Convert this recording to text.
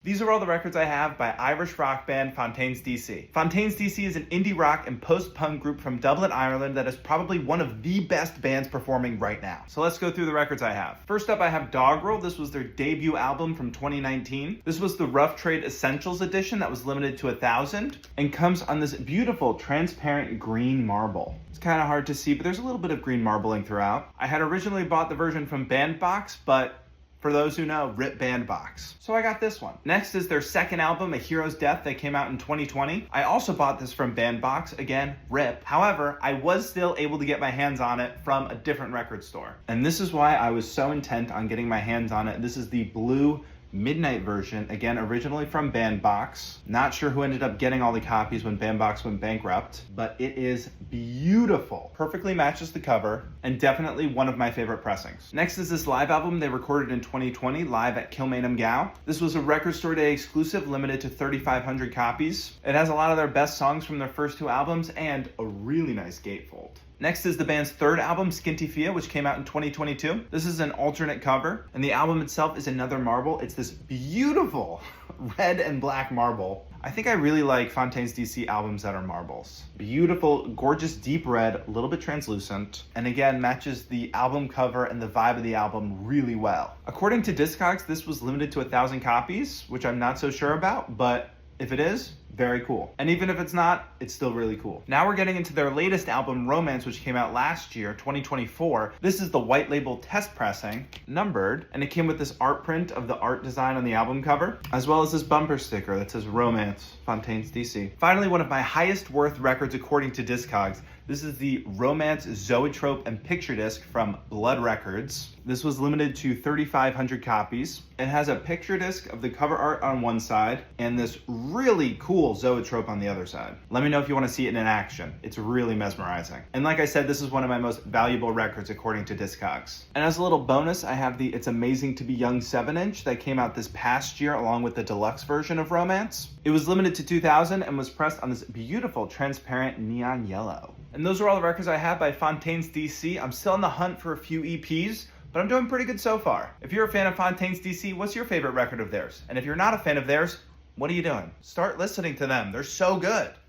These are all the records I have by Irish rock band Fontaines D.C. Fontaines D.C. is an indie rock and post-punk group from Dublin, Ireland that is probably one of the best bands performing right now. So let's go through the records I have. First up, I have Doggerel. This was their debut album from 2019. This was the Rough Trade Essentials edition that was limited to 1,000 and comes on this beautiful transparent green marble. It's kind of hard to see, but there's a little bit of green marbling throughout. I had originally bought the version from Bandbox, but for those who know, rip Bandbox. So I got this one. Next is their second album, A Hero's Death, that came out in 2020. I also bought this from Bandbox, again, rip. However, I was still able to get my hands on it from a different record store. And this is why I was so intent on getting my hands on it. This is the blue midnight version, again, originally from Bandbox. Not sure who ended up getting all the copies when Bandbox went bankrupt, but it is beautiful. Perfectly matches the cover, and definitely one of my favorite pressings. Next is this live album they recorded in 2020, live at Kilmainham Gow. This was a Record Store Day exclusive, limited to 3,500 copies. It has a lot of their best songs from their first two albums, and a really nice gatefold. Next is the band's third album, Skinty, which came out in 2022. This is an alternate cover, and the album itself is another marble. It's this beautiful red and black marble. I think I really like Fontaines D.C. albums that are marbles. Beautiful, gorgeous, deep red, a little bit translucent, and again, matches the album cover and the vibe of the album really well. According to Discogs, this was limited to 1,000 copies, which I'm not so sure about, but if it is, very cool. And even if it's not, it's still really cool. Now we're getting into their latest album, Romance, which came out last year, 2024. This is the white label test pressing, numbered, and it came with this art print of the art design on the album cover, as well as this bumper sticker that says Romance, Fontaines D.C. Finally, one of my highest worth records according to Discogs. This is the Romance Zoetrope and Picture Disc from Blood Records. This was limited to 3,500 copies. It has a picture disc of the cover art on one side and this really cool Zoetrope on the other side. Let me know if you want to see it in action. It's really mesmerizing. And like I said, this is one of my most valuable records according to Discogs. And as a little bonus, I have the It's Amazing to Be Young 7-inch that came out this past year along with the deluxe version of Romance. It was limited to 2,000 and was pressed on this beautiful transparent neon yellow. And those are all the records I have by Fontaines D.C. I'm still on the hunt for a few EPs, but I'm doing pretty good so far. If you're a fan of Fontaines D.C., what's your favorite record of theirs? And if you're not a fan of theirs, what are you doing? Start listening to them. They're so good.